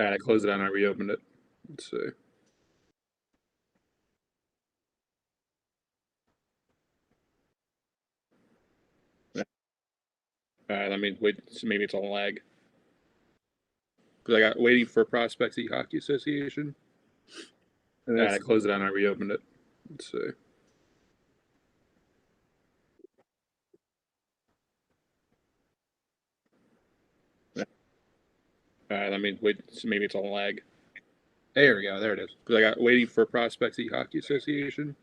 I closed it and I reopened it. Let's see. Let me wait. Maybe it's on lag. Because I got waiting for Prospect City Hockey Association. And I closed it and I reopened it. Let's see. Let me wait. Maybe it's on lag. There we go. There it is. Because I got waiting for Prospect City Hockey Association.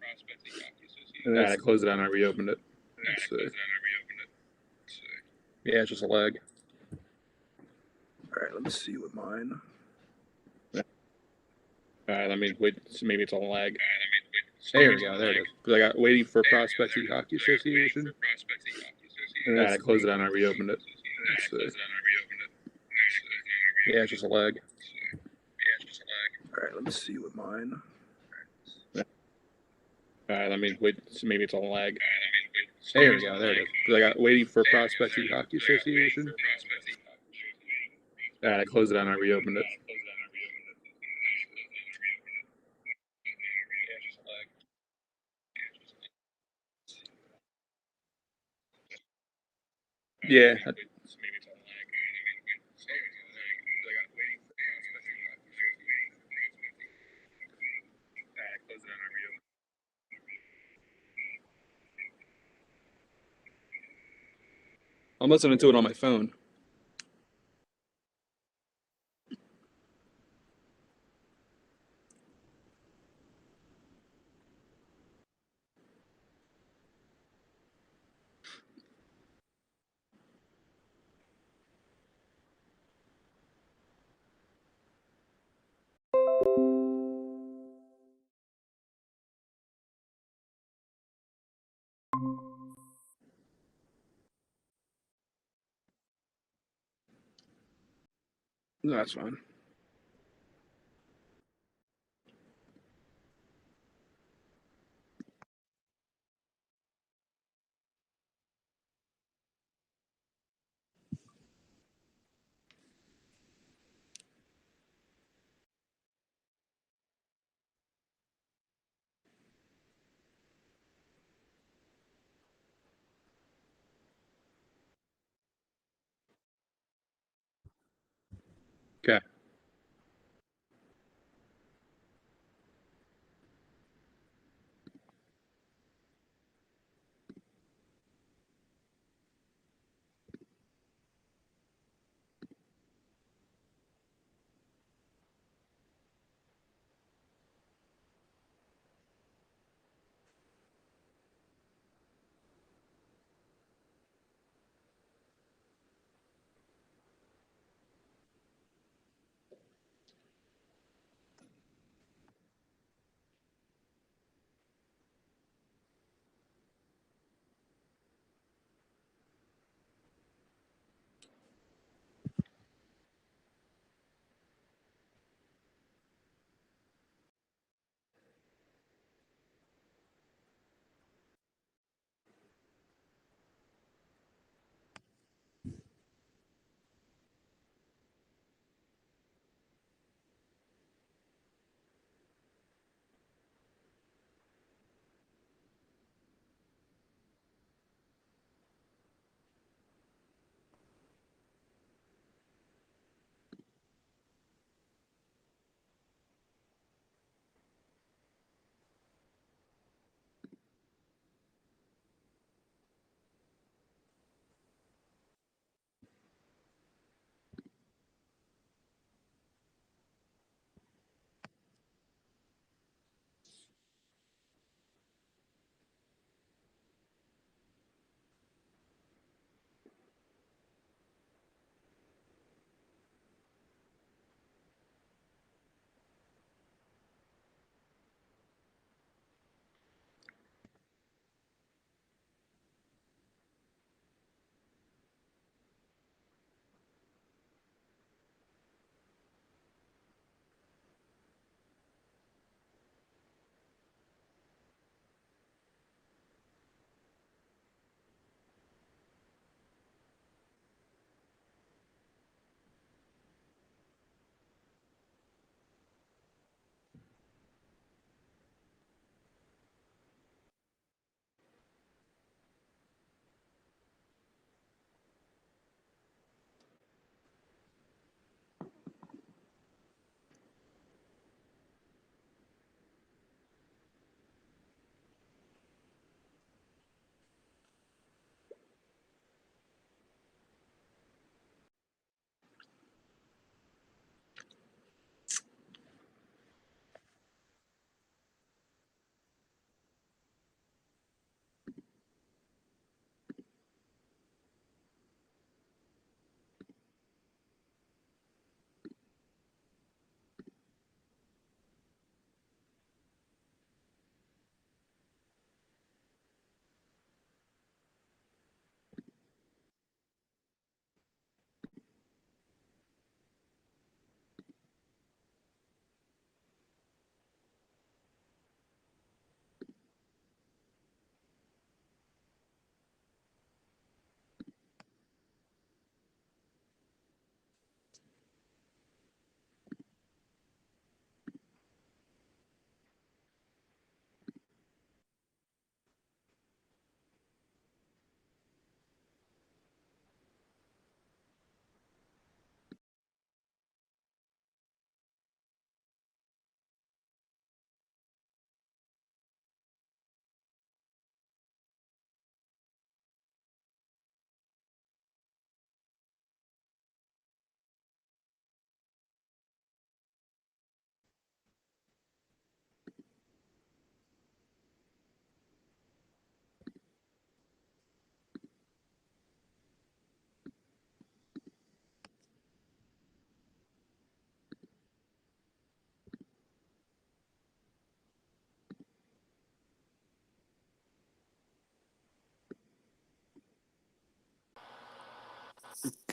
And I closed it and I reopened it. Let's see. Yeah, it's just a lag. All right, let me see with mine. Let me wait. Maybe it's on lag. There we go. There it is. Because I got waiting for Prospect City Hockey Association. And I closed it and I reopened it. Let's see. Yeah, it's just a lag. All right, let me see with mine. Let me wait. Maybe it's on lag. There we go. There it is. Because I got waiting for Prospect City Hockey Association. I closed it and I reopened it. Yeah. I'm listening to it on my phone. No, that's fine. Okay.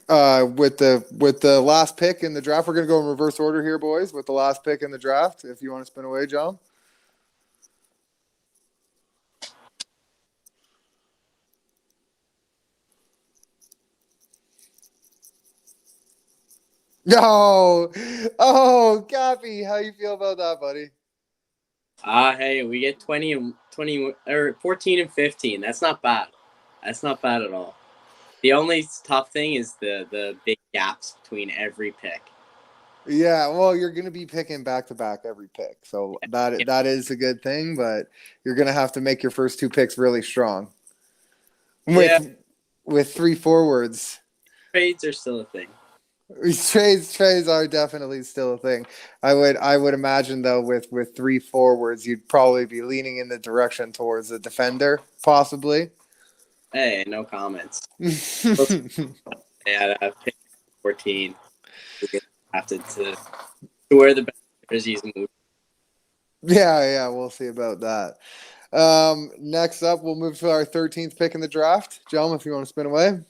With the last pick in the draft, we're gonna go in reverse order here, boys. With the last pick in the draft, if you want to spin away, John. No, oh, Cappy, how you feel about that, buddy? Hey, we get 20 or 14 and 15. That's not bad. That's not bad at all. The only tough thing is the big gaps between every pick. Yeah, well, you're going to be picking back to back every pick, so that is a good thing. But you're going to have to make your first two picks really strong. With three forwards, trades are still a thing. Trades are definitely still a thing. I would imagine though with three forwards, you'd probably be leaning in the direction towards a defender, possibly. Hey, no comments. Yeah, pick 14. Drafted to wear the best jerseys. Yeah, we'll see about that. Next up, we'll move to our 13th pick in the draft. John, if you want to spin away.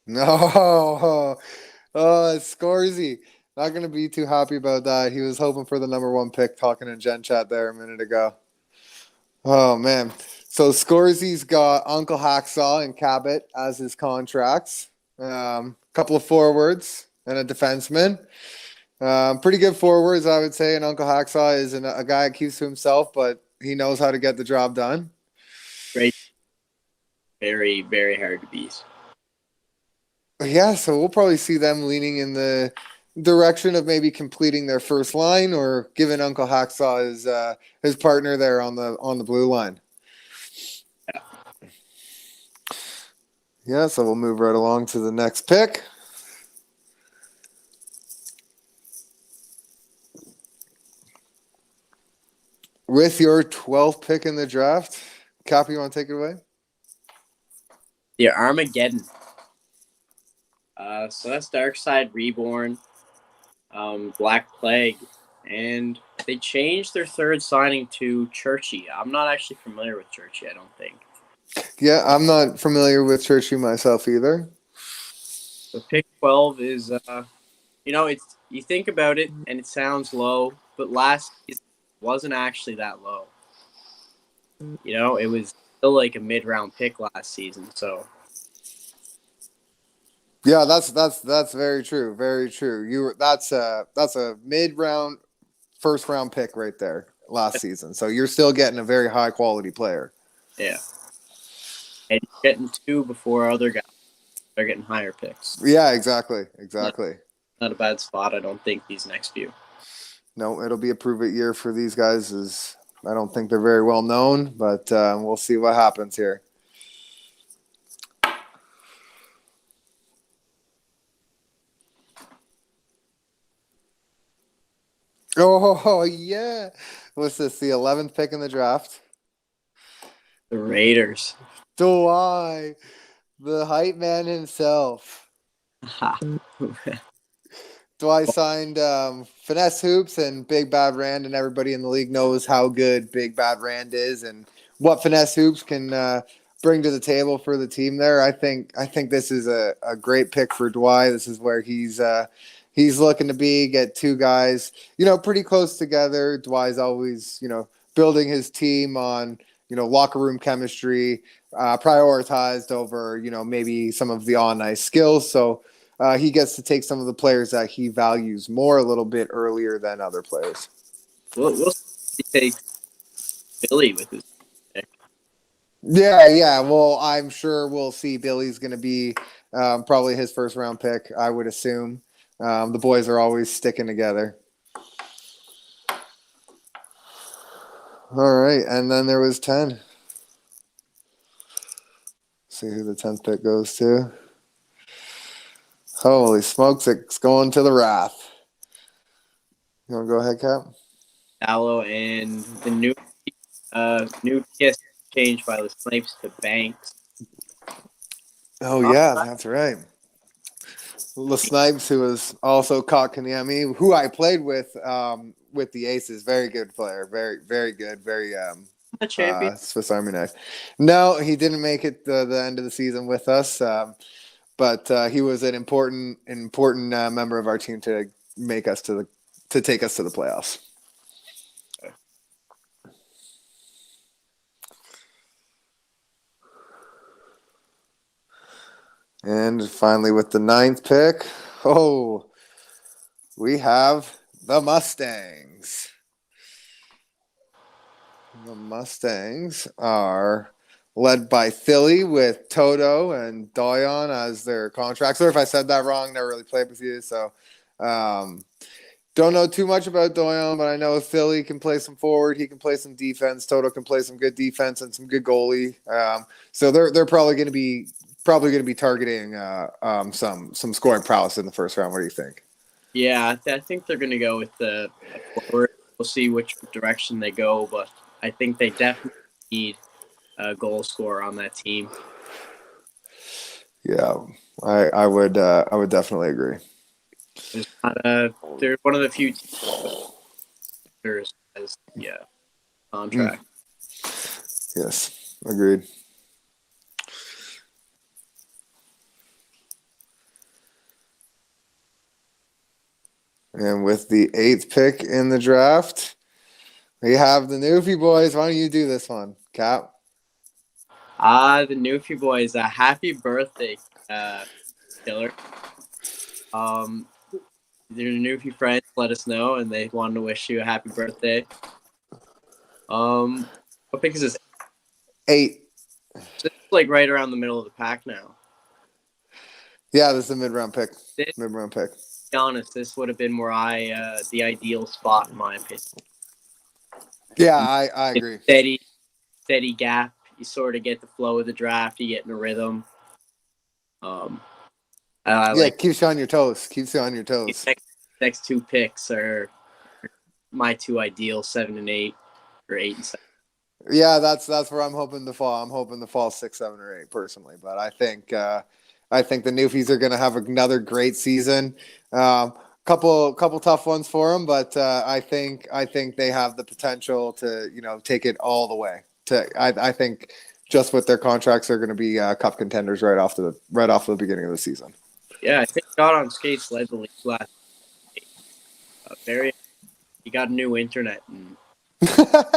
No, it's Scorsy. Not going to be too happy about that. He was hoping for the number one pick, talking in Gen Chat there a minute ago. Oh, man. So Scorsy's got Uncle Hacksaw and Cabot as his contracts. Couple of forwards and a defenseman. Pretty good forwards, I would say. And Uncle Hacksaw is a guy that keeps to himself, but he knows how to get the job done. Great. Very, very hard to beat. Yeah, so we'll probably see them leaning in the direction of maybe completing their first line or giving Uncle Hacksaw his partner there on the blue line. Yeah, so we'll move right along to the next pick. With your 12th pick in the draft, Cappy, you want to take it away? The Armageddon. So that's Darkside Reborn, Black Plague, and they changed their third signing to Churchy. I'm not actually familiar with Churchy, I don't think. Yeah, I'm not familiar with Churchy myself either. So pick 12 is, it's you think about it and it sounds low, but last season wasn't actually that low. It was still like a mid-round pick last season, so. Yeah, that's very true. Very true. That's a mid-round, first-round pick right there last season. So you're still getting a very high-quality player. Yeah. And you're getting two before other guys are getting higher picks. Yeah, exactly. Not a bad spot, I don't think, these next few. No, it'll be a prove-it year for these guys. I don't think they're very well known, but we'll see what happens here. Oh, yeah. What's this, the 11th pick in the draft? The Raiders. Dwight, the hype man himself. Dwight signed Finesse Hoops and Big Bad Rand, and everybody in the league knows how good Big Bad Rand is and what Finesse Hoops can bring to the table for the team there. I think this is a great pick for Dwight. This is where he's looking to get two guys, pretty close together. Dwight's always, building his team on, locker room chemistry, prioritized over, maybe some of the on-ice skills. So he gets to take some of the players that he values more a little bit earlier than other players. We'll take Billy with his pick. Yeah. Well, I'm sure we'll see Billy's going to be probably his first round pick, I would assume. The boys are always sticking together. All right, and then there was 10. See who the 10th pick goes to. Holy smokes, it's going to the Wrath. You want to go ahead, Cap? Allo and the new TS changed by the Snipes to Banks. Oh, yeah, that's right. The Snipes, who was also Kotkaniemi, who I played with the Aces. Very good player. Very, very good. Very a champion? Swiss Army knife. No, he didn't make it the end of the season with us, but he was an important member of our team to take us to the playoffs. And finally, with the 9th pick, we have the Mustangs. The Mustangs are led by Philly with Toto and Doyon as their contracts. Or if I said that wrong, never really played with you. So don't know too much about Doyon, but I know Philly can play some forward. He can play some defense. Toto can play some good defense and some good goalie. So they're probably going to be targeting some scoring prowess in the first round. What do you think? Yeah, I think they're going to go with the forward. We'll see which direction they go, but I think they definitely need a goal scorer on that team. Yeah, I would definitely agree. They're one of the few teams as contract. Yes, agreed. And with the 8th pick in the draft, we have the Newfie boys. Why don't you do this one, Cap? The Newfie boys. Happy birthday, Killer. Your Newfie friends let us know, and they wanted to wish you a happy birthday. What pick is this? 8. So it's like right around the middle of the pack now. Yeah, this is a mid-round pick. To be honest, this would have been where the ideal spot in my opinion. Yeah, I agree. Steady gap. You sort of get the flow of the draft. You get in a rhythm. Keeps you on your toes. Next 2 picks are my 2 ideal, 7 and 8, or 8 and 7. Yeah, that's where I'm hoping to fall. I'm hoping to fall 6, 7, or 8 personally, but I think the Newfies are going to have another great season. Couple tough ones for them, but I think they have the potential to take it all the way. I think just with their contracts, they're going to be cup contenders right off the beginning of the season. Yeah, I think God on Skates led the league last. He got a new internet and stuff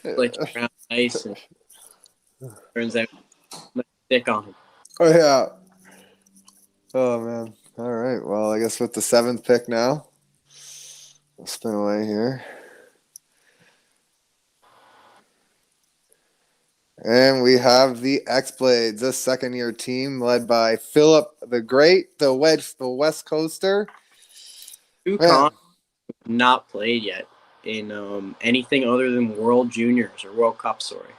glitching around nice, and turns out stick on him. Oh yeah. Oh man. All right. Well, I guess with the 7th pick now, we'll spin away here. And we have the X-Blades, a second-year team led by Philip the Great, the West Coaster. UConn not played yet in anything other than World Juniors or World Cup. Sorry.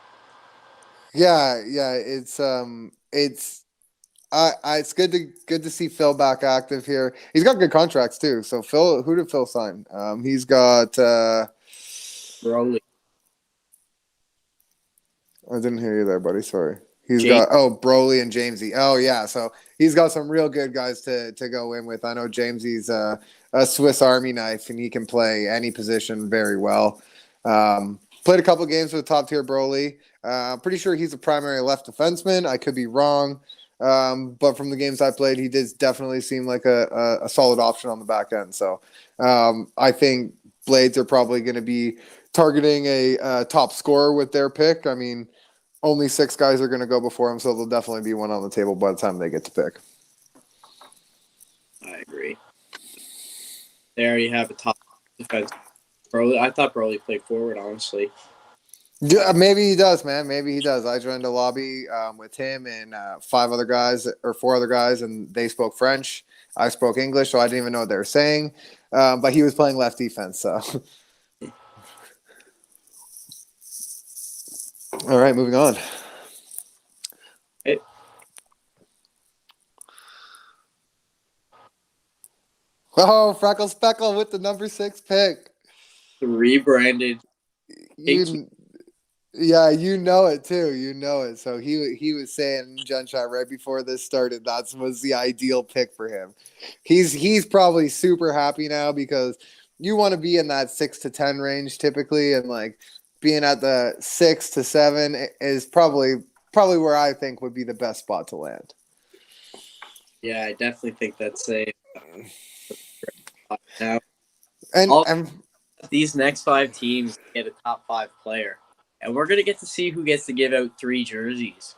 Yeah. It's good to see Phil back active here. He's got good contracts too. So Phil, who did Phil sign? He's got Broly. I didn't hear you there, buddy. Sorry. He's got Broly and Jamesy. Oh yeah, so he's got some real good guys to go in with. I know Jamesy's a Swiss Army knife, and he can play any position very well. Played a couple games with top tier Broly. Pretty sure he's a primary left defenseman. I could be wrong, but from the games I played, he did definitely seem like a solid option on the back end. So I think Blades are probably going to be targeting a top scorer with their pick. I mean, only 6 guys are going to go before him, so there'll definitely be one on the table by the time they get to pick. I agree. They already have a top defense. Broly, I thought Broly played forward, honestly. Yeah, maybe he does, man. Maybe he does. I joined a lobby with him and 4 other guys, and they spoke French. I spoke English, so I didn't even know what they were saying. But he was playing left defense, so. All right, moving on. Oh, Freckle Speckle with the number 6 pick. Rebranded. Yeah, you know it too. You know it. So he was saying in Gen Chat right before this started that was the ideal pick for him. He's probably super happy now because you want to be in that 6 to 10 range typically, and like being at the 6 to 7 is probably where I think would be the best spot to land. Yeah, I definitely think that's a now. And These next 5 teams get a top 5 player, and we're gonna get to see who gets to give out 3 jerseys.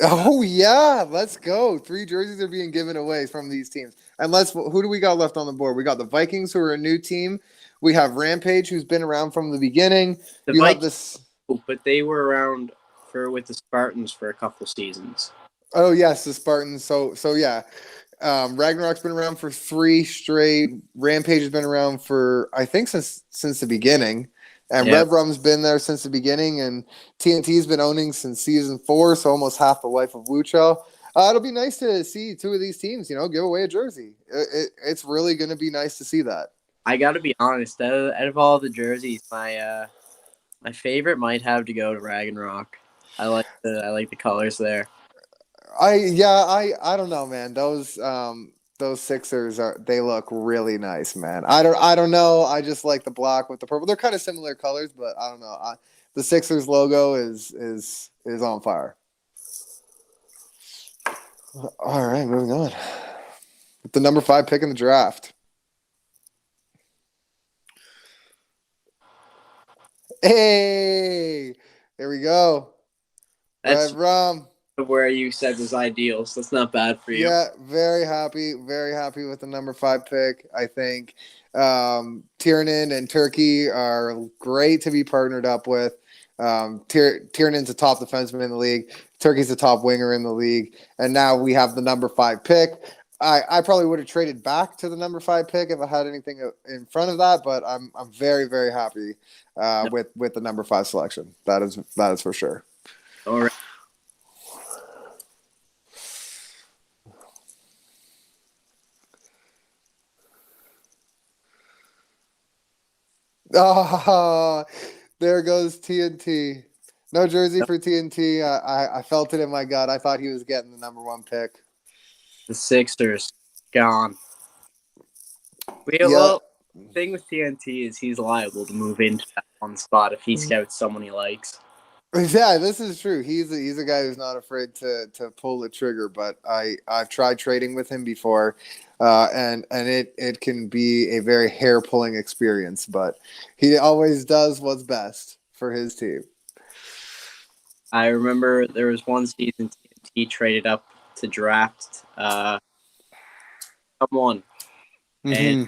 oh yeah, let's go. 3 jerseys are being given away from these teams. And who do we got left on the board? We got the Vikings, who are a new team. We have Rampage, who's been around from the beginning. You have this, but they were around with the Spartans for a couple seasons. Oh yes, the Spartans. So yeah. Ragnarok's been around for 3 straight. Rampage has been around for, I think, since the beginning. And Red Rum's been there since the beginning. And TNT's been owning since season 4, so almost half the life of Wochl. It'll be nice to see 2 of these teams, give away a jersey. It's really going to be nice to see that. I got to be honest. Out of all the jerseys, my favorite might have to go to Ragnarok. I like the colors there. I don't know, man. Those Sixers they look really nice, man. I don't know. I just like the black with the purple. They're kind of similar colors, but I don't know. The Sixers logo is on fire. All right, moving on. With the number 5 pick in the draft. Hey, there we go. That's Red Rum. Where you said was ideal, so that's not bad for you. Yeah, very happy with the number 5 pick. I think Tiernan and Turkey are great to be partnered up with. Tiernan's a top defenseman in the league. Turkey's a top winger in the league. And now we have the number 5 pick. I probably would have traded back to the number 5 pick if I had anything in front of that, but I'm very, very happy with the number 5 selection. That is for sure. All right. Oh, there goes TNT. No jersey for TNT. I felt it in my gut. I thought he was getting the number 1 pick. The Sixers gone. Well, the thing with TNT is he's liable to move into that one spot if he scouts someone he likes. Yeah, this is true. He's a guy who's not afraid to pull the trigger. But I've tried trading with him before, and it can be a very hair pulling experience. But he always does what's best for his team. I remember there was one season TNT traded up to draft someone, and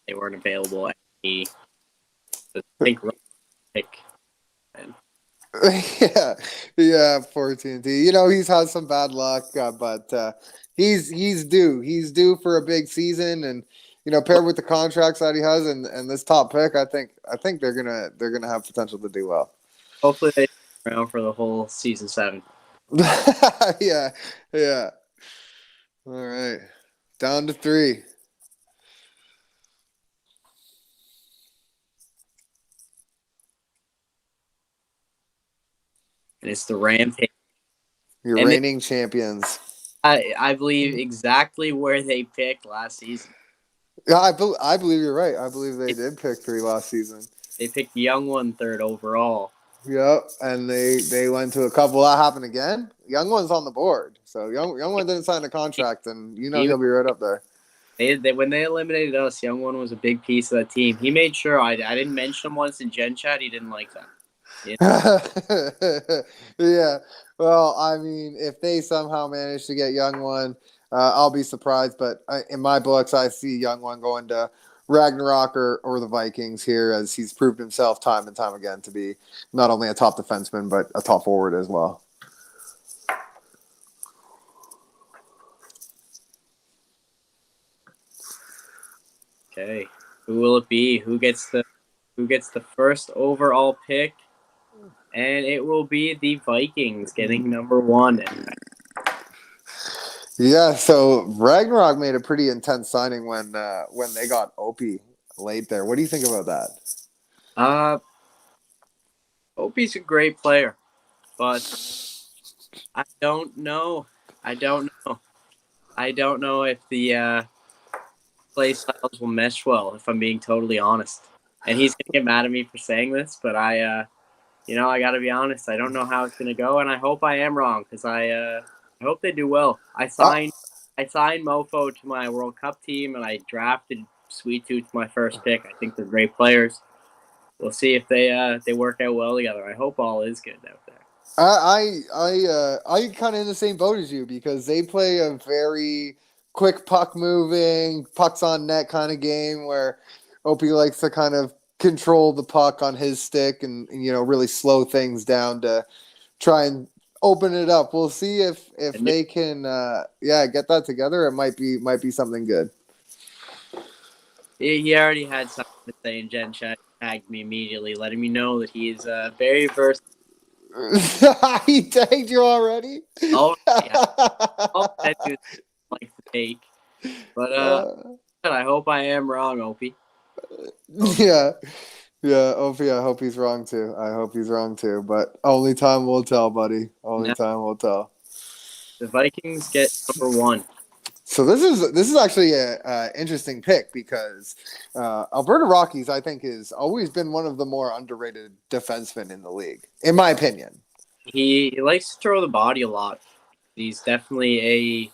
they weren't available. And he, I think, pick. Yeah, poor TNT. He's had some bad luck, but he's due. He's due for a big season, and paired with the contracts that he has and this top pick, I think they're gonna have potential to do well. Hopefully, they stay around for the whole season 7. Yeah. All right, down to 3. And it's the Rampage. Your reigning champions. I believe exactly where they picked last season. Yeah, I believe you're right. I believe they did pick 3 last season. They picked Young One 3rd overall. Yep, and they went to a couple. That happened again. Young One's on the board, so Young One didn't sign a contract, and he'll be right up there. They when they eliminated us, Young One was a big piece of that team. He made sure I didn't mention him once in Gen Chat. He didn't like that. Yeah. Well, I mean, if they somehow manage to get Young One, I'll be surprised. But in my books, I see Young One going to Ragnarok or the Vikings here, as he's proved himself time and time again to be not only a top defenseman, but a top forward as well. Okay. Who will it be? Who gets the first overall pick? And it will be the Vikings getting number 1. Yeah, so Ragnarok made a pretty intense signing when they got Opie late there. What do you think about that? Opie's a great player, but I don't know. I don't know if the play styles will mesh well, if I'm being totally honest. and he's gonna get mad at me for saying this, but I got to be honest. I don't know how it's gonna go, and I hope I am wrong because I hope they do well. I signed Mofo to my World Cup team, and I drafted Sweet Tooth my first pick. I think they're great players. We'll see if they work out well together. I hope all is good out there. I kind of in the same boat as you because they play a very quick puck moving, pucks on net kind of game where Opie likes to kind of control the puck on his stick and really slow things down to try and open it up. We'll see if they can get that together. It might be something good. He already had something to say, and Jen tagged me immediately, letting me know that he is very versatile. He tagged you already? Oh, yeah. All that dude like to take. But I hope I am wrong, Opie. Yeah, Opie, I hope he's wrong too. But only time will tell, buddy. Time will tell. The Vikings get number 1. So this is actually a interesting pick because Alberta Rockies, I think, has always been one of the more underrated defensemen in the league, in my opinion. He likes to throw the body a lot. He's definitely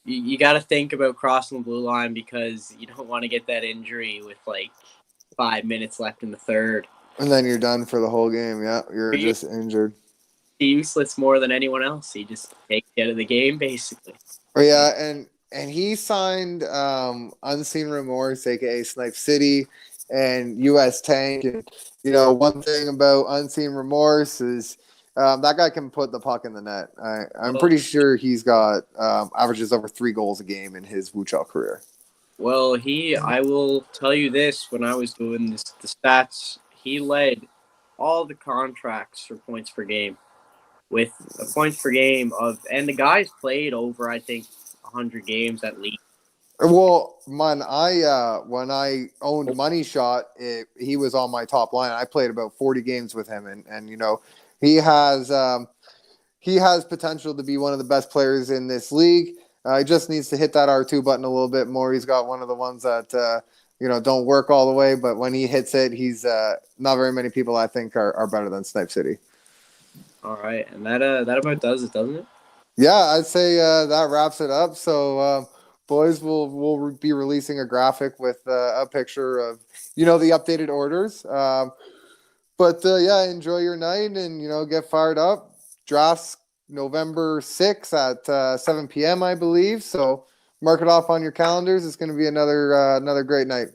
you got to think about crossing the blue line because you don't want to get that injury with like 5 minutes left in the third. And then you're done for the whole game. Yeah, you're just injured. He's useless more than anyone else. He just takes you out of the game, basically. Oh, yeah, and he signed Unseen Remorse, a.k.a. Snipe City, and U.S. Tank. And, one thing about Unseen Remorse is that guy can put the puck in the net. I'm pretty sure he's got averages over 3 goals a game in his Wochl career. Well, I will tell you this, when I was doing the stats, he led all the contracts for points per game with a points per game and the guy's played over, I think, 100 games at least. Well, when I owned Money Shot, he was on my top line. I played about 40 games with him, and he has potential to be one of the best players in this league. He just needs to hit that R2 button a little bit more. He's got one of the ones that don't work all the way, but when he hits it, he's not very many people I think are better than Snipe City. All right, and that about does it, doesn't it? Yeah, I'd say that wraps it up. So, boys, we'll be releasing a graphic with a picture of the updated orders. But enjoy your night and get fired up. Drafts November 6th at 7 p.m. I believe. So mark it off on your calendars. It's going to be another great night.